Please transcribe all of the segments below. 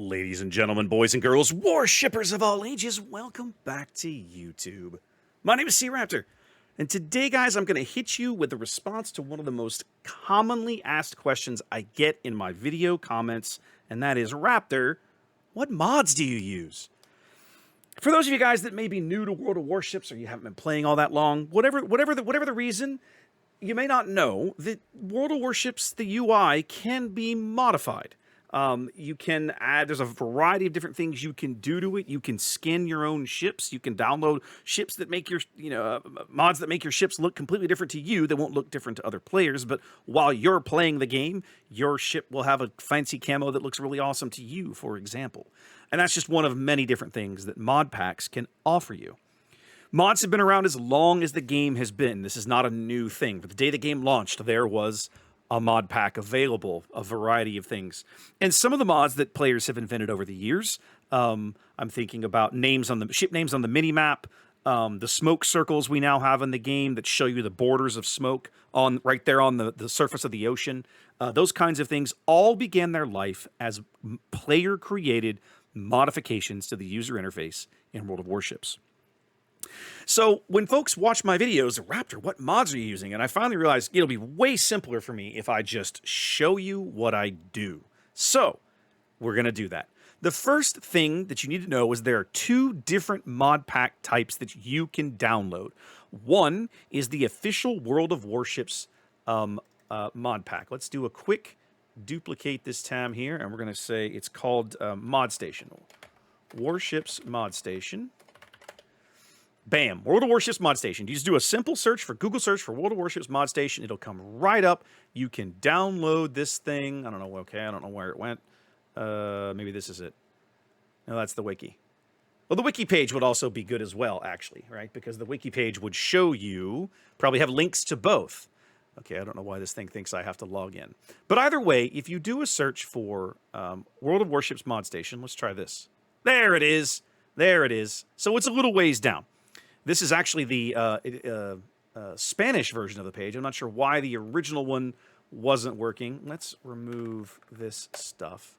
Ladies and gentlemen, boys and girls, warshippers of all ages, welcome back to YouTube. My name is SeaRaptor, and today, guys, I'm going to hit you with a response to one of the most commonly asked questions I get in my video comments, and that is, Raptor, what mods do you use? For those of you guys that may be new to World of Warships or you haven't been playing all that long, whatever the reason, you may not know that World of Warships, the UI, can be modified. You can add, there's a variety of different things you can do to it. You can skin your own ships. You can download ships that make your, mods that make your ships look completely different to you. They won't look different to other players, but while you're playing the game, your ship will have a fancy camo that looks really awesome to you, for example. And that's just one of many different things that mod packs can offer you. Mods have been around as long as the game has been. This is not a new thing. But the day the game launched, there was a mod pack available, a variety of things. And some of the mods that players have invented over the years, I'm thinking about names on the ship names on the minimap, the smoke circles we now have in the game that show you the borders of smoke on right there on the surface of the ocean. Those kinds of things all began their life as player-created modifications to the user interface in World of Warships. So when folks watch my videos, Raptor, what mods are you using? And I finally realized it'll be way simpler for me if I just show you what I do. So we're going to do that. The first thing that you need to know is there are two different mod pack types that you can download. One is the official World of Warships mod pack. Let's do a quick duplicate this tab here, and we're going to say it's called Mod Station. Warships Mod Station. Bam, World of Warships Mod Station. You just do a simple search for Google search for World of Warships Mod Station. It'll come right up. You can download this thing. I don't know. Okay, I don't know where it went. Maybe this is it. No, that's the wiki. Well, the wiki page would also be good as well, actually, right? Because the wiki page would show you, probably have links to both. Okay, I don't know why this thing thinks I have to log in. But either way, if you do a search for World of Warships Mod Station, let's try this. There it is. There it is. So it's a little ways down. This is actually the Spanish version of the page. I'm not sure why the original one wasn't working. Let's remove this stuff.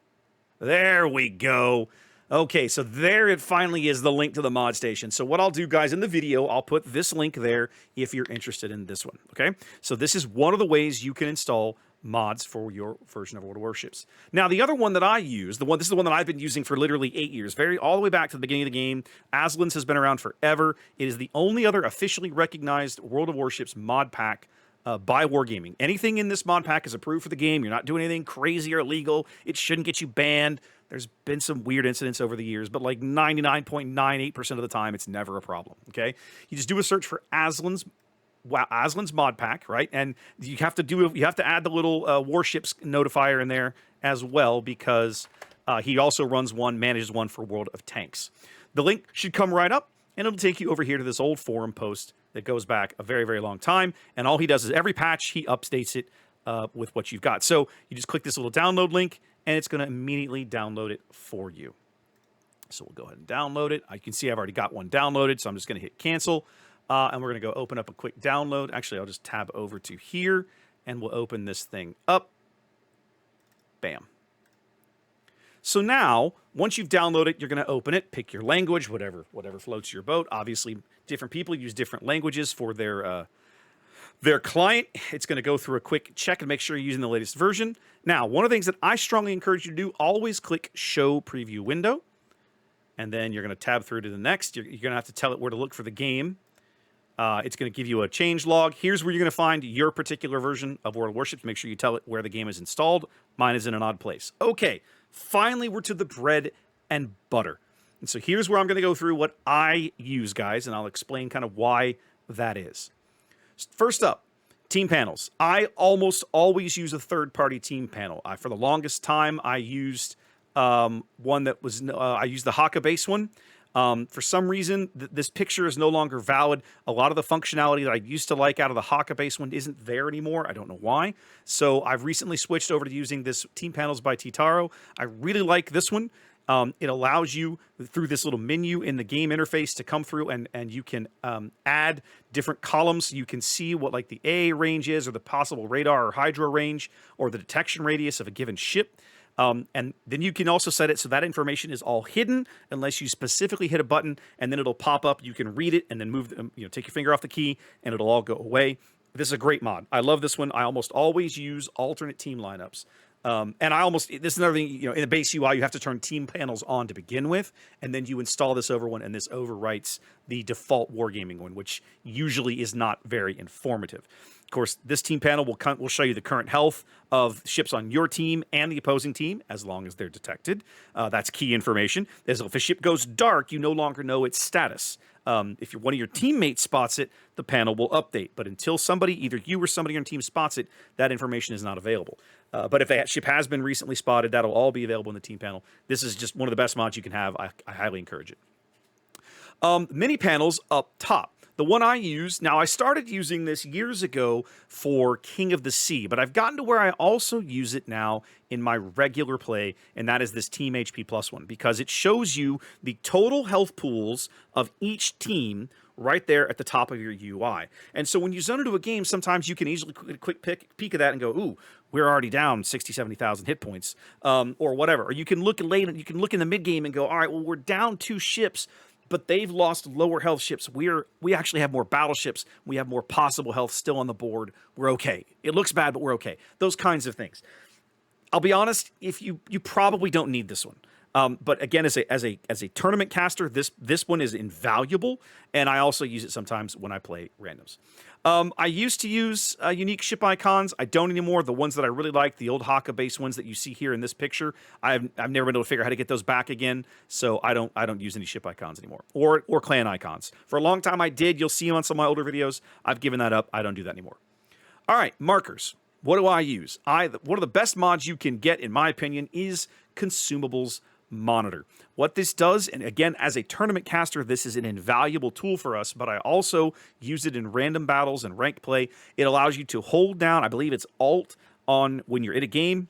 There we go. Okay, so there it finally is, the link to the mod station. So what I'll do, guys, in the video, I'll put this link there if you're interested in this one, okay? So this is one of the ways you can install mods for your version of World of Warships. Now, the other one that I use, this is the one that I've been using for literally 8 years, all the way back to the beginning of the game. Aslan's has been around forever. It is the only other officially recognized World of Warships mod pack by Wargaming. Anything in this mod pack is approved for the game. You're not doing anything crazy or illegal. It shouldn't get you banned. There's been some weird incidents over the years, but like 99.98% of the time, it's never a problem, okay? You just do a search for Aslan's mod pack, right? And you have to add the little warships notifier in there as well, because he also manages one for World of Tanks. The link should come right up, and it'll take you over here to this old forum post that goes back a very, very long time. And all he does is every patch, he updates it with what you've got. So you just click this little download link, and it's going to immediately download it for you. So we'll go ahead and download it. You can see I've already got one downloaded, so I'm just going to hit cancel. And we're going to go open up a quick download. Actually, I'll just tab over to here, and we'll open this thing up. Bam. So now, once you've downloaded it, you're going to open it, pick your language, whatever floats your boat. Obviously, different people use different languages for their client. It's going to go through a quick check and make sure you're using the latest version. Now, one of the things that I strongly encourage you to do, always click Show Preview Window. And then you're going to tab through to the next. You're going to have to tell it where to look for the game. It's going to give you a change log. Here's where you're going to find your particular version of World of Warships. Make sure you tell it where the game is installed. Mine is in an odd place. Okay, finally we're to the bread and butter. And so here's where I'm going to go through what I use, guys, and I'll explain kind of why that is. First up, team panels. I almost always use a third-party team panel. For the longest time, I used one that was I used the Haka base one. For some reason, this picture is no longer valid. A lot of the functionality that I used to like out of the Haka base one isn't there anymore. I don't know why. So I've recently switched over to using this Team Panels by Titaro. I really like this one. It allows you, through this little menu in the game interface, to come through and you can add different columns. You can see what like the A range is, or the possible radar or hydro range, or the detection radius of a given ship. And then you can also set it so that information is all hidden unless you specifically hit a button, and then it'll pop up. You can read it and then move, take your finger off the key, and it'll all go away. This is a great mod. I love this one. I almost always use alternate team lineups. And this is another thing, in the base UI, you have to turn team panels on to begin with, and then you install this over one, and this overwrites the default wargaming one, which usually is not very informative. Of course, this team panel will show you the current health of ships on your team and the opposing team, as long as they're detected. That's key information. As if a ship goes dark, you no longer know its status. If one of your teammates spots it, the panel will update. But until somebody, either you or somebody on your team spots it, that information is not available. But if that ship has been recently spotted, that'll all be available in the team panel. This is just one of the best mods you can have. I highly encourage it. Mini panels up top. The one I use, now I started using this years ago for King of the Sea, but I've gotten to where I also use it now in my regular play, and that is this Team HP Plus one, because it shows you the total health pools of each team right there at the top of your UI. And so when you zone into a game, sometimes you can easily quick peek at that and go, ooh, we're already down 60, 70,000 hit points, or whatever. Or you can look late, you can look in the mid game and go, all right, well, we're down 2 ships, but they've lost lower health ships. We actually have more battleships. We have more possible health still on the board. We're okay. It looks bad, but we're okay. Those kinds of things. I'll be honest, if you probably don't need this one. But again, as a tournament caster, this one is invaluable, and I also use it sometimes when I play randoms. I used to use unique ship icons. I don't anymore. The ones that I really like, the old Haka base ones that you see here in this picture, I've never been able to figure out how to get those back again. So I don't use any ship icons anymore, or clan icons. For a long time I did. You'll see them on some of my older videos. I've given that up. I don't do that anymore. All right, markers. What do I use? One of the best mods you can get, in my opinion, is Consumables Monitor. What this does, and again, as a tournament caster, this is an invaluable tool for us, but I also use it in random battles and ranked play. It allows you to hold down, I believe it's Alt on when you're in a game,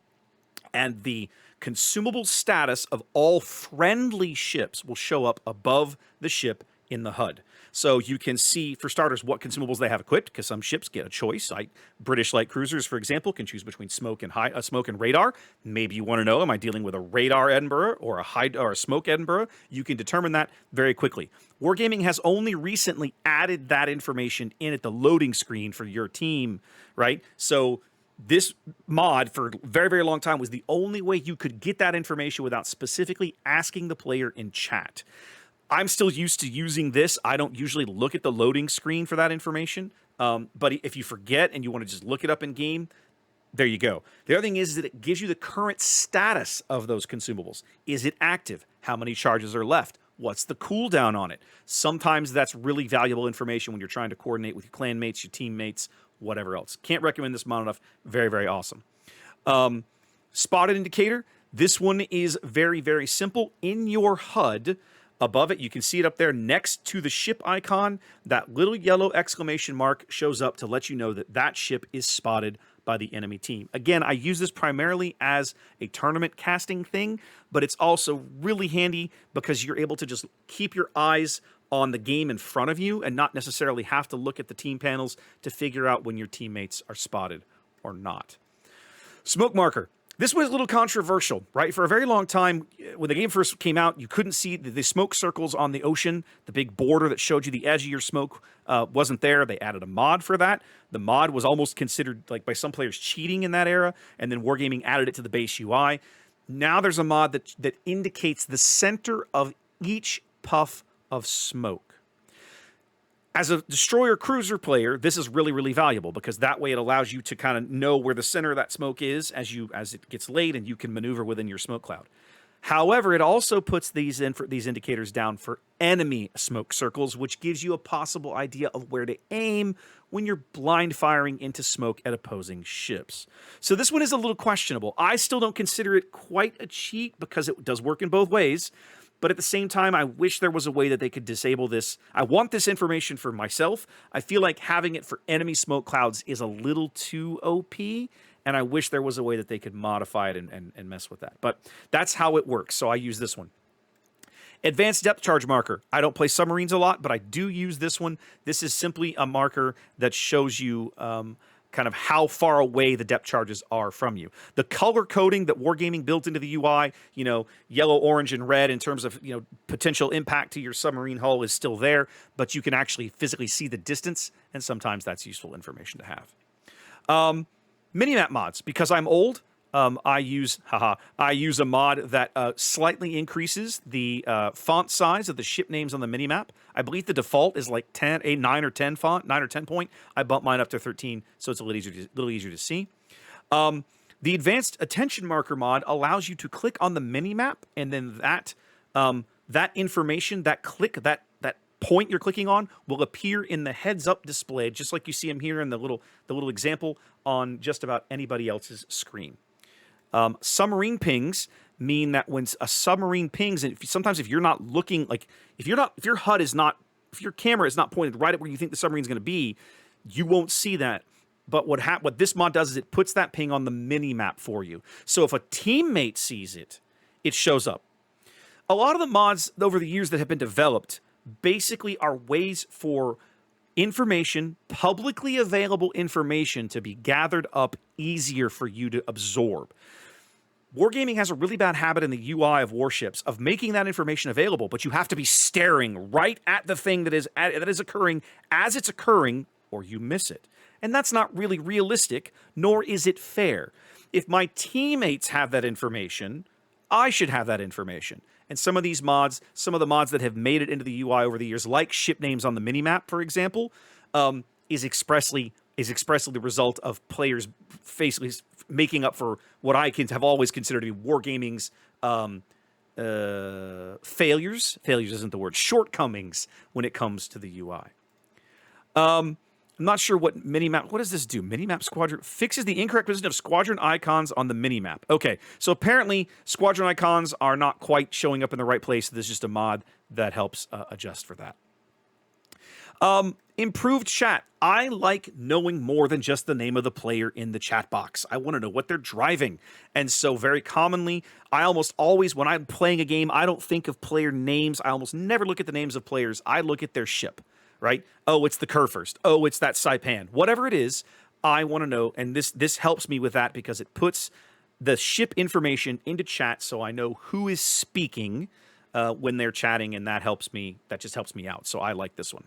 and the consumable status of all friendly ships will show up above the ship in the HUD. So you can see, for starters, what consumables they have equipped, because some ships get a choice. Like British light cruisers, for example, can choose between smoke and radar. Maybe you want to know, am I dealing with a radar Edinburgh or a smoke Edinburgh? You can determine that very quickly. Wargaming has only recently added that information in at the loading screen for your team, right? So this mod, for a very, very long time, was the only way you could get that information without specifically asking the player in chat. I'm still used to using this. I don't usually look at the loading screen for that information. But if you forget and you want to just look it up in game, there you go. The other thing is that it gives you the current status of those consumables. Is it active? How many charges are left? What's the cooldown on it? Sometimes that's really valuable information when you're trying to coordinate with your clanmates, your teammates, whatever else. Can't recommend this mod enough. Very, very awesome. Spotted indicator. This one is very, very simple. In your HUD, above it, you can see it up there next to the ship icon. That little yellow exclamation mark shows up to let you know that that ship is spotted by the enemy team. Again, I use this primarily as a tournament casting thing, but it's also really handy because you're able to just keep your eyes on the game in front of you and not necessarily have to look at the team panels to figure out when your teammates are spotted or not. Smoke marker. This was a little controversial, right? For a very long time, when the game first came out, you couldn't see the smoke circles on the ocean. The big border that showed you the edge of your smoke wasn't there. They added a mod for that. The mod was almost considered, like, by some players, cheating in that era, and then Wargaming added it to the base UI. Now there's a mod that indicates the center of each puff of smoke. As a destroyer cruiser player, this is really, really valuable because that way it allows you to kind of know where the center of that smoke is as it gets laid, and you can maneuver within your smoke cloud. However, it also puts these indicators down for enemy smoke circles, which gives you a possible idea of where to aim when you're blind firing into smoke at opposing ships. So this one is a little questionable. I still don't consider it quite a cheat because it does work in both ways. But at the same time, I wish there was a way that they could disable this. I want this information for myself. I feel like having it for enemy smoke clouds is a little too OP, and I wish there was a way that they could modify it and mess with that. But that's how it works, so I use this one. Advanced depth charge marker. I don't play submarines a lot, but I do use this one. This is simply a marker that shows you kind of how far away the depth charges are from you. The color coding that Wargaming built into the UI, yellow, orange, and red in terms of, potential impact to your submarine hull is still there, but you can actually physically see the distance, and sometimes that's useful information to have. Minimap mods, because I'm old, I use a mod that slightly increases the font size of the ship names on the minimap. I believe the default is like 9 or 10 font, 9 or 10 point. I bumped mine up to 13, so it's a little easier to see. The advanced attention marker mod allows you to click on the minimap, and then that information, that point you're clicking on, will appear in the heads-up display, just like you see them here in the little example on just about anybody else's screen. Submarine pings mean that when a submarine pings, and sometimes if you're not looking, like if your HUD is not, if your camera is not pointed right at where you think the submarine's going to be, you won't see that. But what this mod does is it puts that ping on the mini-map for you. So if a teammate sees it, it shows up. A lot of the mods over the years that have been developed basically are ways for information, publicly available information, to be gathered up easier for you to absorb. Wargaming has a really bad habit in the UI of Warships of making that information available, but you have to be staring right at the thing that is occurring as it's occurring, or you miss it. And that's not really realistic, nor is it fair. If my teammates have that information, I should have that information. And some of these mods, some of the mods that have made it into the UI over the years, like ship names on the minimap, for example, is expressly the result of players basically making up for what I have always considered to be Wargaming's failures. Failures isn't the word. Shortcomings when it comes to the UI. I'm not sure what minimap. What does this do? Minimap Squadron fixes the incorrect position of Squadron icons on the minimap. Okay, so apparently Squadron icons are not quite showing up in the right place. This is just a mod that helps adjust for that. Improved chat. I like knowing more than just the name of the player in the chat box. I want to know what they're driving. And so very commonly, I almost always, when I'm playing a game, I don't think of player names. I almost never look at the names of players. I look at their ship. Right? Oh, it's the Kurfürst. Oh, it's that Saipan. Whatever it is, I want to know, and this helps me with that because it puts the ship information into chat, so I know who is speaking when they're chatting, and that helps me. That just helps me out. So I like this one.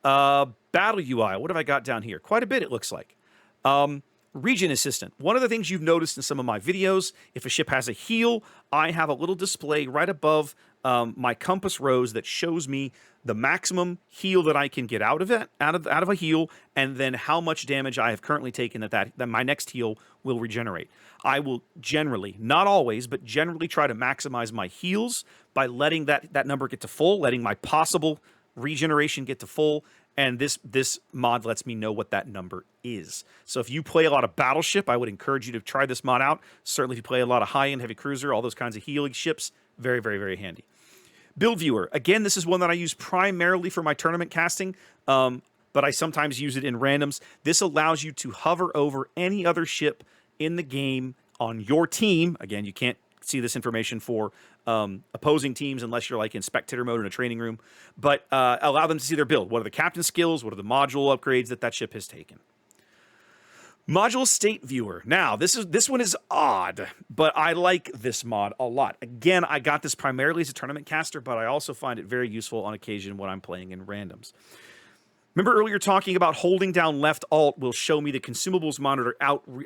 Battle UI. What have I got down here? Quite a bit, it looks like. Regen Assistant. One of the things you've noticed in some of my videos, if a ship has a heal, I have a little display right above my compass rose that shows me the maximum heal that I can get out of a heal, and then how much damage I have currently taken that my next heal will regenerate. I will generally, not always, but generally try to maximize my heals by letting that number get to full, letting my possible regeneration get to full, and this mod lets me know what that number is. So if you play a lot of Battleship, I would encourage you to try this mod out. Certainly if you play a lot of high-end heavy cruiser, all those kinds of healing ships, very, very, very handy. Build Viewer. Again, this is one that I use primarily for my tournament casting, but I sometimes use it in randoms. This allows you to hover over any other ship in the game on your team. Again, you can't see this information for opposing teams unless you're like in spectator mode in a training room, but allow them to see their build. What are the captain skills? What are the module upgrades that ship has taken? Module State Viewer. Now, this one is odd, but I like this mod a lot. Again, I got this primarily as a tournament caster, but I also find it very useful on occasion when I'm playing in randoms. Remember earlier talking about holding down left alt will show me the Consumables Monitor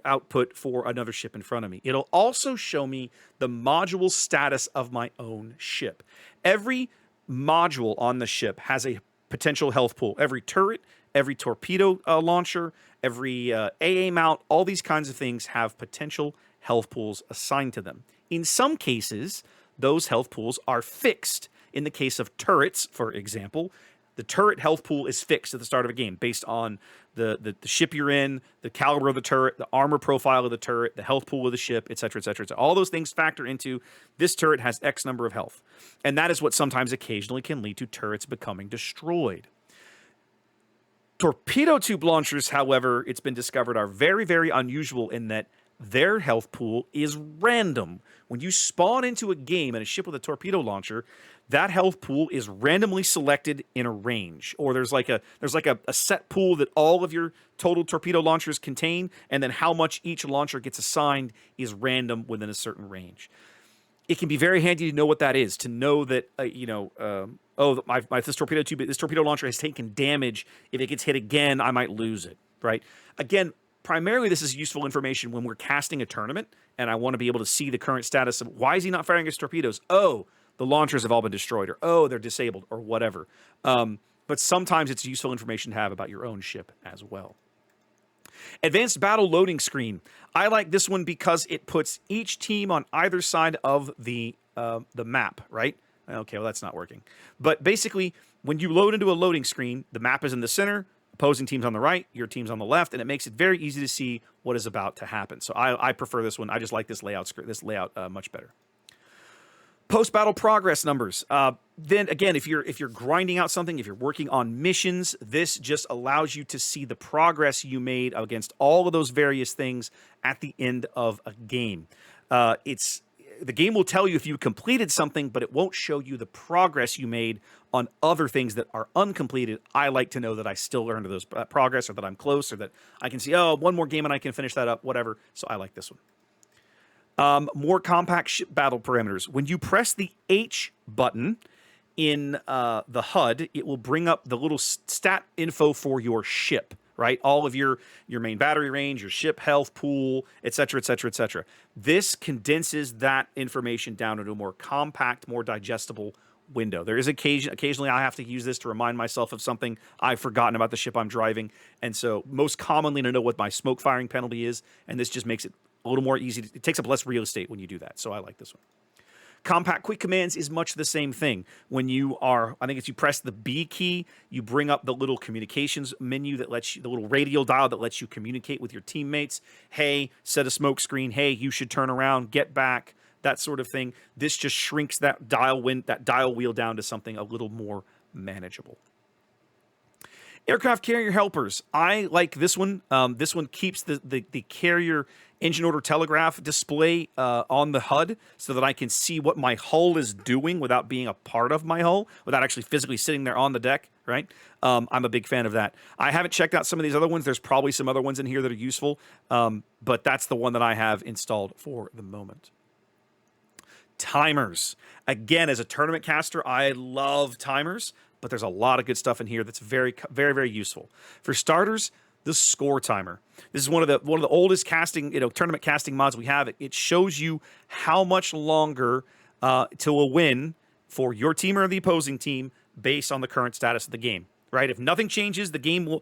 output for another ship in front of me. It'll also show me the module status of my own ship. Every module on the ship has a potential health pool. Every turret, every torpedo launcher, every AA mount, all these kinds of things have potential health pools assigned to them. In some cases, those health pools are fixed. In the case of turrets, for example, the turret health pool is fixed at the start of a game based on the ship you're in, the caliber of the turret, the armor profile of the turret, the health pool of the ship, etc., etc., etc. All those things factor into this turret has X number of health. And that is what sometimes occasionally can lead to turrets becoming destroyed. Torpedo tube launchers, however, it's been discovered, are very, very unusual in that their health pool is random. When you spawn into a game in a ship with a torpedo launcher, that health pool is randomly selected in a range, or there's like a set pool that all of your total torpedo launchers contain, and then how much each launcher gets assigned is random within a certain range. It can be very handy to know what that is, to know that this torpedo launcher has taken damage. If it gets hit again, I might lose it. Right? Again, primarily this is useful information when we're casting a tournament, and I want to be able to see the current status of why is he not firing his torpedoes. Oh, the launchers have all been destroyed, or oh, they're disabled, or whatever. But sometimes it's useful information to have about your own ship as well. Advanced Battle Loading Screen. I like this one because it puts each team on either side of the map, right? Okay, well, that's not working. But basically, when you load into a loading screen, the map is in the center, opposing team's on the right, your team's on the left, and it makes it very easy to see what is about to happen. So I prefer this one. I just like this layout much better. Post-battle progress numbers. Then again, if you're grinding out something, if you're working on missions, this just allows you to see the progress you made against all of those various things at the end of a game. The game will tell you if you completed something, but it won't show you the progress you made on other things that are uncompleted. I like to know that I still earned those progress, or that I'm close, or that I can see, oh, one more game and I can finish that up, whatever. So I like this one. More compact ship battle parameters. When you press the H button in the HUD, it will bring up the little stat info for your ship, right? All of your main battery range, your ship health pool, etc., etc., etc. This condenses that information down into a more compact, more digestible window. There is occasionally I have to use this to remind myself of something I've forgotten about the ship I'm driving, and so most commonly to know what my smoke firing penalty is, and this just makes it a little more easy. It takes up less real estate when you do that, so I like this one. Compact quick commands is much the same thing. When you press the B key, you bring up the little communications menu that lets you, the little radial dial that lets you communicate with your teammates. Hey, set a smoke screen. Hey, you should turn around, get back, that sort of thing. This just shrinks that dial wheel down to something a little more manageable. Aircraft carrier helpers. I like this one. This one keeps the carrier engine order telegraph display on the HUD so that I can see what my hull is doing without being a part of my hull, without actually physically sitting there on the deck, right? I'm a big fan of that. I haven't checked out some of these other ones. There's probably some other ones in here that are useful, but that's the one that I have installed for the moment. Timers. Again, as a tournament caster, I love timers, but there's a lot of good stuff in here that's very, very, very useful. For starters, the score timer. This is one of the oldest tournament casting mods we have. It shows you how much longer till a win for your team or the opposing team based on the current status of the game. Right? If nothing changes, the game will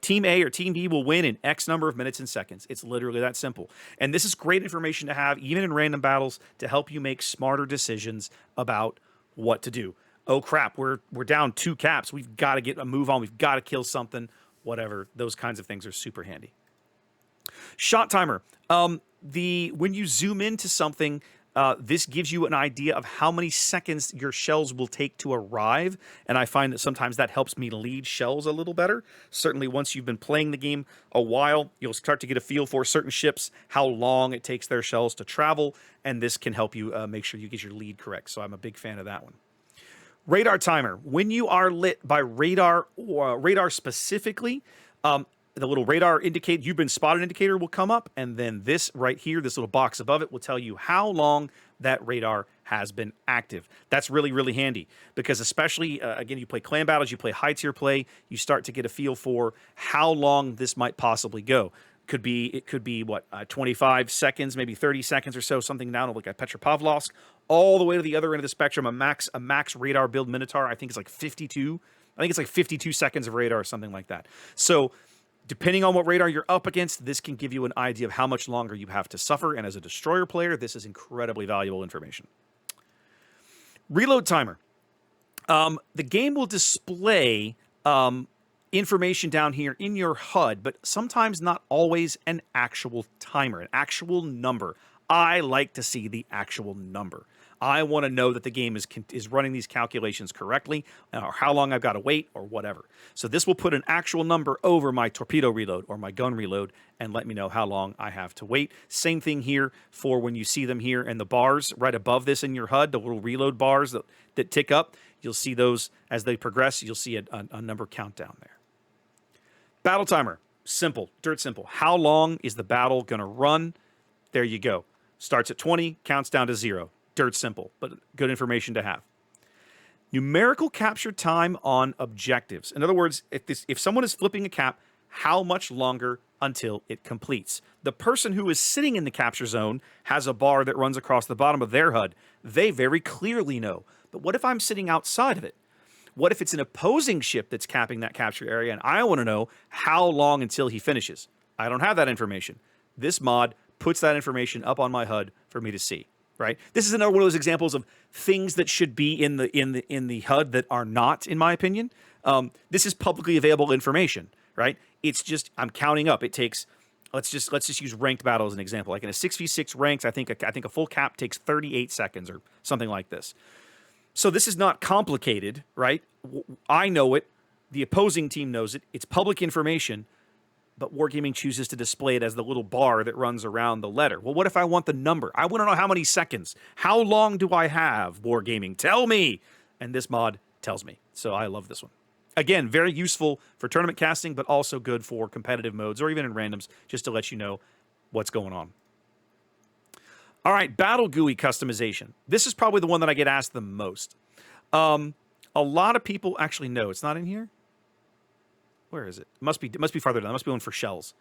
Team A or Team B will win in X number of minutes and seconds. It's literally that simple. And this is great information to have even in random battles to help you make smarter decisions about what to do. Oh crap, we're down 2 caps. We've got to get a move on. We've got to kill something. Whatever. Those kinds of things are super handy. Shot timer. When you zoom into something, this gives you an idea of how many seconds your shells will take to arrive, and I find that sometimes that helps me lead shells a little better. Certainly once you've been playing the game a while, you'll start to get a feel for certain ships, how long it takes their shells to travel, and this can help you make sure you get your lead correct, so I'm a big fan of that one. Radar timer. When you are lit by radar or radar specifically, the little radar indicate you've been spotted indicator will come up, and then this right here, this little box above it, will tell you how long that radar has been active. That's really, really handy because especially, again, you play clan battles, you play high tier play, you start to get a feel for how long this might possibly go. It could be what, 25 seconds, maybe 30 seconds or so, something down to like a Petropavlovsk, all the way to the other end of the spectrum. A max radar build Minotaur, I think it's like 52. I think it's like 52 seconds of radar or something like that. So depending on what radar you're up against, this can give you an idea of how much longer you have to suffer. And as a destroyer player, this is incredibly valuable information. Reload timer. The game will display information down here in your HUD, but sometimes not always an actual timer, an actual number. I like to see the actual number. I want to know that the game is running these calculations correctly, or how long I've got to wait, or whatever. So this will put an actual number over my torpedo reload or my gun reload and let me know how long I have to wait. Same thing here for when you see them here in the bars right above this in your HUD, the little reload bars that tick up. You'll see those as they progress. You'll see a number countdown there. Battle timer. Simple. Dirt simple. How long is the battle going to run? There you go. Starts at 20, counts down to 0. Dirt simple, but good information to have. Numerical capture time on objectives. In other words, if someone is flipping a cap, how much longer until it completes? The person who is sitting in the capture zone has a bar that runs across the bottom of their HUD. They very clearly know. But what if I'm sitting outside of it? What if it's an opposing ship that's capping that capture area, and I want to know how long until he finishes? I don't have that information. This mod puts that information up on my HUD for me to see. Right? This is another one of those examples of things that should be in the HUD that are not, in my opinion. This is publicly available information, right? It's just I'm counting up. It takes let's just use ranked battle as an example. Like in a 6v6 ranks, I think a full cap takes 38 seconds or something like this. So this is not complicated, right? I know it. The opposing team knows it. It's public information. But Wargaming chooses to display it as the little bar that runs around the letter. Well, what if I want the number? I want to know how many seconds. How long do I have, Wargaming? Tell me! And this mod tells me. So I love this one. Again, very useful for tournament casting, but also good for competitive modes or even in randoms, just to let you know what's going on. All right, Battle GUI customization. This is probably the one that I get asked the most. A lot of people actually know. It's not in here? Where is it? It must be farther down. It must be one for shells.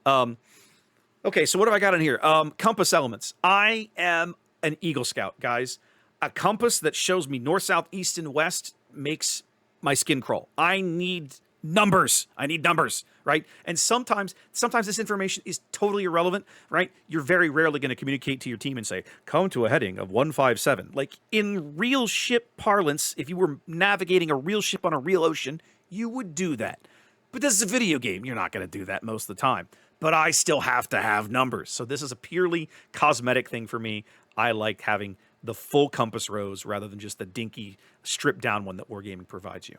Okay, so what have I got in here? Compass elements. I am an Eagle Scout, guys. A compass that shows me north, south, east, and west makes my skin crawl. I need numbers. I need numbers, right? And sometimes this information is totally irrelevant, right? You're very rarely going to communicate to your team and say, come to a heading of 157. Like in real ship parlance, if you were navigating a real ship on a real ocean, you would do that. But this is a video game. You're not going to do that most of the time. But I still have to have numbers. So this is a purely cosmetic thing for me. I like having the full compass rows rather than just the dinky stripped down one that Wargaming provides you.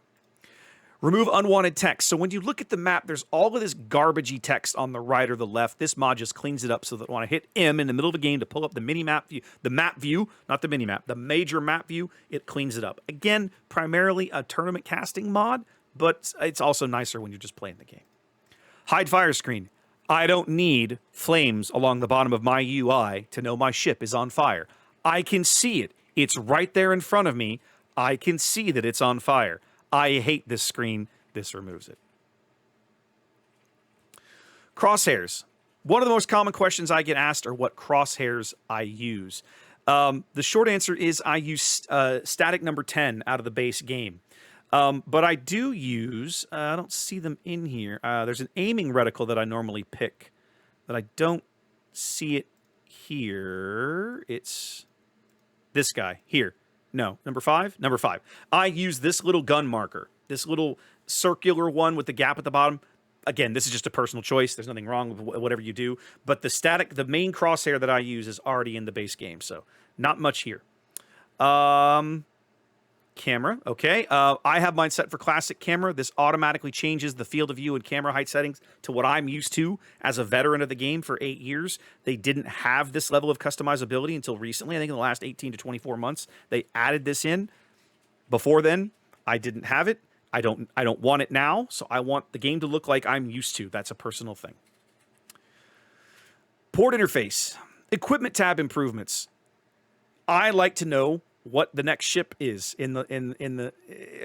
Remove unwanted text. So when you look at the map, there's all of this garbagey text on the right or the left. This mod just cleans it up so that when I hit M in the middle of the game to pull up the mini-map view, the map view, not the mini-map, the major map view, it cleans it up. Again, primarily a tournament casting mod, but it's also nicer when you're just playing the game. Hide fire screen. I don't need flames along the bottom of my UI to know my ship is on fire. I can see it. It's right there in front of me. I can see that it's on fire. I hate this screen. This removes it. Crosshairs. One of the most common questions I get asked are what crosshairs I use. The short answer is I use static number 10 out of the base game. But I do use, I don't see them in here. There's an aiming reticle that I normally pick, but I don't see it here. It's this guy here. No, number 5? Number 5. I use this little gun marker, this little circular one with the gap at the bottom. Again, this is just a personal choice. There's nothing wrong with whatever you do. But the main crosshair that I use is already in the base game, so not much here. Camera, okay. I have mine set for classic camera. This automatically changes the field of view and camera height settings to what I'm used to as a veteran of the game for 8 years. They didn't have this level of customizability until recently. I think in the last 18 to 24 months, they added this in. Before then, I didn't have it. I don't want it now, so I want the game to look like I'm used to. That's a personal thing. Port interface. Equipment tab improvements. I like to know what the next ship is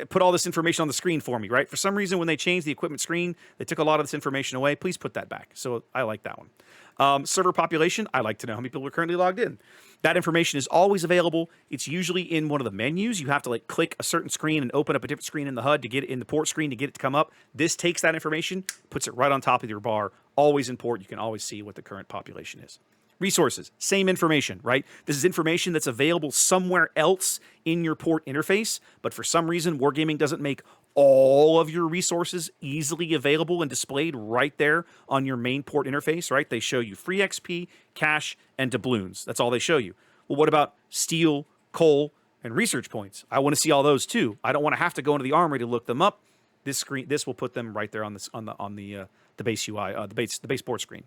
put all this information on the screen for me, right? For some reason, when they changed the equipment screen, they took a lot of this information away. Please put that back. So I like that one. Server population, I like to know how many people are currently logged in. That information is always available. It's usually in one of the menus. You have to like click a certain screen and open up a different screen in the HUD to get it in the port screen to get it to come up. This takes that information, puts it right on top of your bar. Always in port. You can always see what the current population is. Resources, same information, right? This is information that's available somewhere else in your port interface, but for some reason, Wargaming doesn't make all of your resources easily available and displayed right there on your main port interface, right? They show you free XP, cash, and doubloons. That's all they show you. Well, what about steel, coal, and research points. I want to see all those too. I don't want to have to go into the armory to look them up. This will put them right there on the base UI, the base port screen.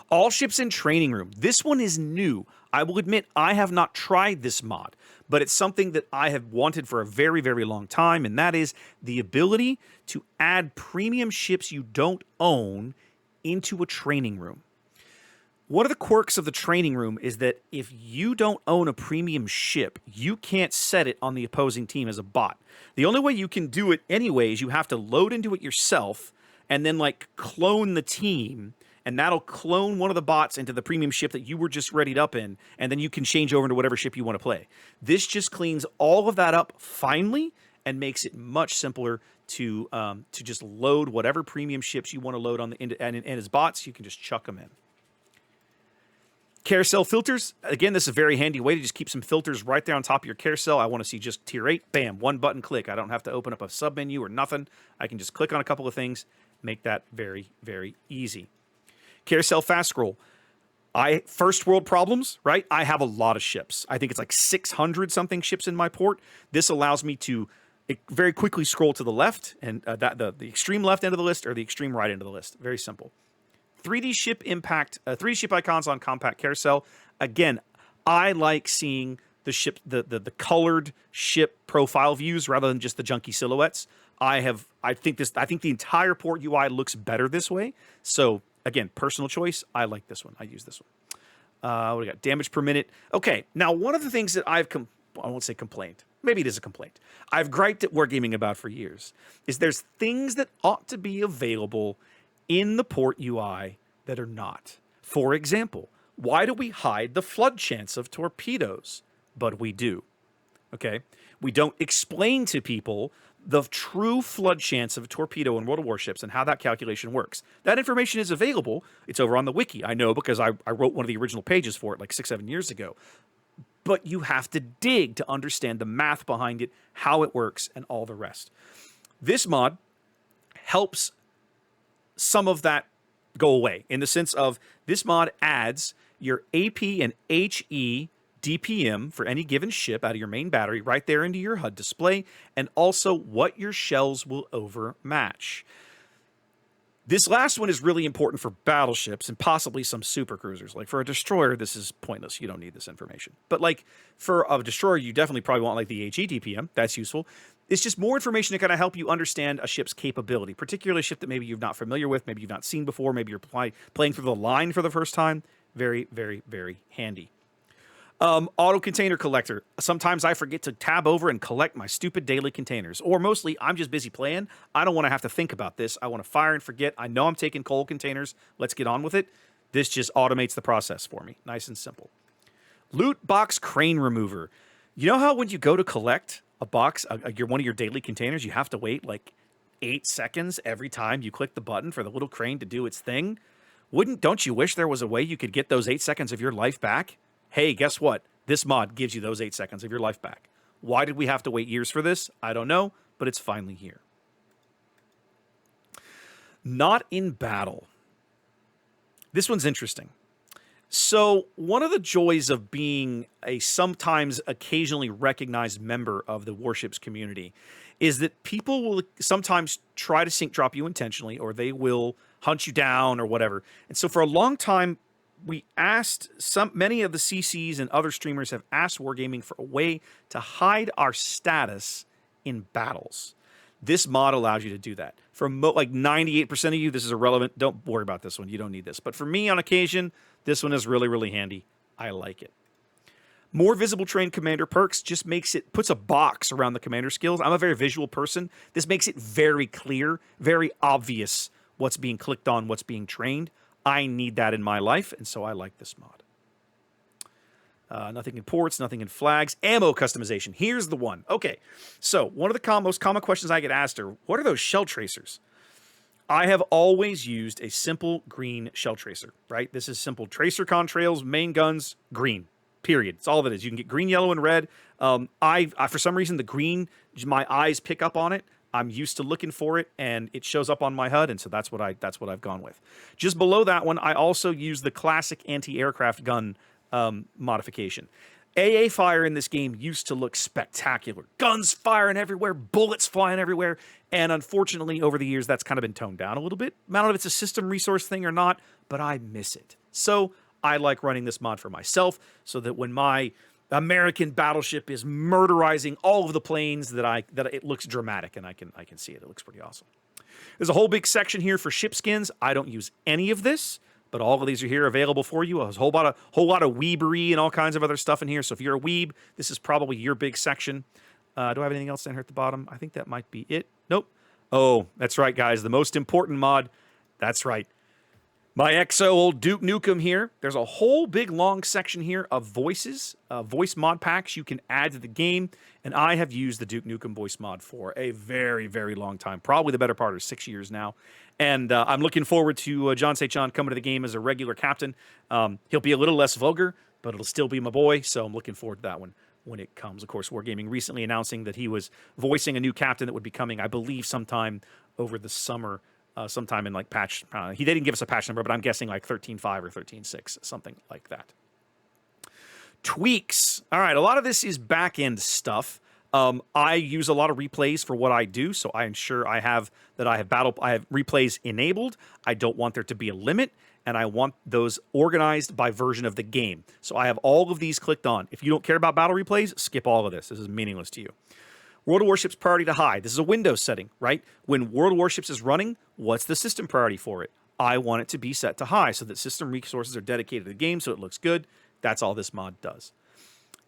All ships in training room. This one is new. I will admit I have not tried this mod, but it's something that I have wanted for a very, very long time, and that is the ability to add premium ships you don't own into a training room. One of the quirks of the training room is that if you don't own a premium ship, you can't set it on the opposing team as a bot. The only way you can do it anyway is you have to load into it yourself and then like clone the team, and that'll clone one of the bots into the premium ship that you were just readied up in, and then you can change over into whatever ship you want to play. This just cleans all of that up finally and makes it much simpler to just load whatever premium ships you want to load on and as bots. You can just chuck them in. Carousel filters. Again, this is a very handy way to just keep some filters right there on top of your carousel. I want to see just tier 8. Bam, one button click. I don't have to open up a sub menu or nothing. I can just click on a couple of things, make that very, very easy. Carousel fast scroll. First world problems, right? I have a lot of ships. I think it's like 600 something ships in my port. This allows me to very quickly scroll to the left, and the extreme left end of the list or the extreme right end of the list. Very simple. 3D ship impact, 3D ship icons on compact carousel. Again, I like seeing the ship, the colored ship profile views rather than just the junky silhouettes. I think the entire port UI looks better this way. So again, personal choice. I like this one. I use this one. What do we got? Damage per minute. Okay, now one of the things that I won't say complained. Maybe it is a complaint. I've griped at Wargaming about for years. Is there's things that ought to be available in the port UI that are not. For example, why do we hide the flood chance of torpedoes? But we do. Okay? We don't explain to people the true flood chance of a torpedo in World of Warships and how that calculation works. That information is available. It's over on the wiki. I know because I wrote one of the original pages for it like 6-7 years ago. But you have to dig to understand the math behind it, how it works, and all the rest. This mod helps some of that go away in the sense of this mod adds your AP and HE DPM for any given ship out of your main battery right there into your HUD display, and also what your shells will overmatch. This last one is really important for battleships and possibly some supercruisers. Like for a destroyer, this is pointless. You don't need this information. But like for a destroyer, you definitely probably want like the HE DPM. That's useful. It's just more information to kind of help you understand a ship's capability, particularly a ship that maybe you're not familiar with, maybe you've not seen before, maybe you're playing through the line for the first time. Very, very, very handy. Auto container collector. Sometimes I forget to tab over and collect my stupid daily containers. Or mostly, I'm just busy playing. I don't want to have to think about this. I want to fire and forget. I know I'm taking coal containers. Let's get on with it. This just automates the process for me. Nice and simple. Lootbox crane remover. You know how when you go to collect a box, one of your daily containers, you have to wait like 8 seconds every time you click the button for the little crane to do its thing? Don't you wish there was a way you could get those 8 seconds of your life back? Hey, guess what? This mod gives you those 8 seconds of your life back. Why did we have to wait years for this? I don't know, but it's finally here. Not in battle. This one's interesting. So one of the joys of being a sometimes occasionally recognized member of the Warships community is that people will sometimes try to sync drop you intentionally, or they will hunt you down or whatever. And so for a long time, we asked many of the CCs and other streamers have asked Wargaming for a way to hide our status in battles. This mod allows you to do that. For like 98% of you, this is irrelevant. Don't worry about this one. You don't need this. But for me, on occasion, this one is really, really handy. I like it. More visible train commander perks just puts a box around the commander skills. I'm a very visual person. This makes it very clear, very obvious what's being clicked on, what's being trained. I need that in my life, and so I like this mod. Nothing in ports, nothing in flags. Ammo customization. Here's the one. Okay, so one of the most common questions I get asked are, what are those shell tracers? I have always used a simple green shell tracer, right? This is simple. Tracer contrails, main guns, green. Period. It's all of it is. You can get green, yellow, and red. I for some reason, the green, my eyes pick up on it. I'm used to looking for it, and it shows up on my HUD, and so that's what I've gone with. Just below that one, I also use the classic anti-aircraft gun modification. AA fire in this game used to look spectacular. Guns firing everywhere, bullets flying everywhere, and unfortunately, over the years, that's kind of been toned down a little bit. I don't know if it's a system resource thing or not, but I miss it. So I like running this mod for myself, so that when my American battleship is murderizing all of the planes, that it looks dramatic, and I can see it. It looks pretty awesome. There's a whole big section here for ship skins. I don't use any of this, but all of these are here available for you. There's a whole lot of weebery and all kinds of other stuff in here. So if you're a weeb, this is probably your big section. Do I have anything else down here at the bottom? I think that might be it. Nope. Oh, that's right, guys. The most important mod. That's right. My XO old Duke Nukem here. There's a whole big long section here of voices, voice mod packs you can add to the game. And I have used the Duke Nukem voice mod for a very, very long time. Probably the better part of 6 years now. And I'm looking forward to John St. John coming to the game as a regular captain. He'll be a little less vulgar, but it'll still be my boy. So I'm looking forward to that one when it comes. Of course, Wargaming recently announcing that he was voicing a new captain that would be coming, I believe, sometime over the summer. Sometime in like patch, he didn't give us a patch number, but I'm guessing like 13.5 or 13.6, something like that. Tweaks. All right, a lot of this is back-end stuff. I use a lot of replays for what I do, so I ensure I have replays enabled. I don't want there to be a limit, and I want those organized by version of the game. So I have all of these clicked on. If you don't care about battle replays, skip all of this. This is meaningless to you. World of Warships priority to high. This is a Windows setting, right? When World of Warships is running, what's the system priority for it? I want it to be set to high so that system resources are dedicated to the game so it looks good. That's all this mod does.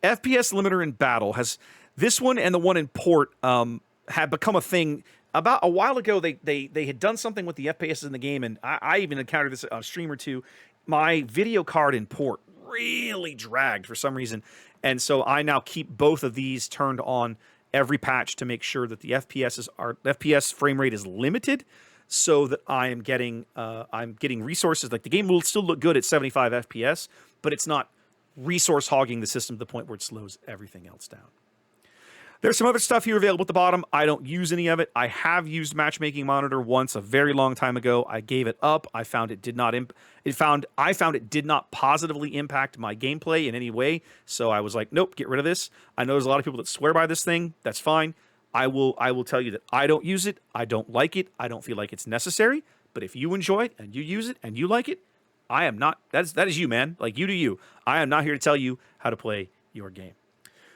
FPS limiter in battle has this one and the one in port had become a thing. About a while ago, they had done something with the FPS in the game, and I even encountered this on a stream or two. My video card in port really dragged for some reason, and so I now keep both of these turned on every patch to make sure that the FPS frame rate is limited, so that I'm getting resources. Like the game will still look good at 75 FPS, but it's not resource hogging the system to the point where it slows everything else down. There's some other stuff here available at the bottom. I don't use any of it. I have used Matchmaking Monitor once a very long time ago. I gave it up. I found it did not did not positively impact my gameplay in any way. So I was like, nope, get rid of this. I know there's a lot of people that swear by this thing. That's fine. I will tell you that I don't use it. I don't like it. I don't feel like it's necessary. But if you enjoy it and you use it and you like it, I am not. That is you, man. Like, you do you. I am not here to tell you how to play your game.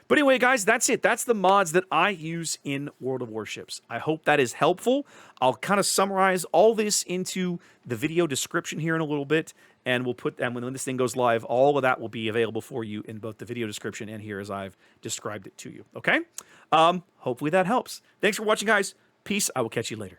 But anyway, guys, that's it. That's the mods that I use in World of Warships. I hope that is helpful. I'll kind of summarize all this into the video description here in a little bit, and when this thing goes live, all of that will be available for you in both the video description and here as I've described it to you. Okay? Hopefully that helps. Thanks for watching, guys. Peace. I will catch you later.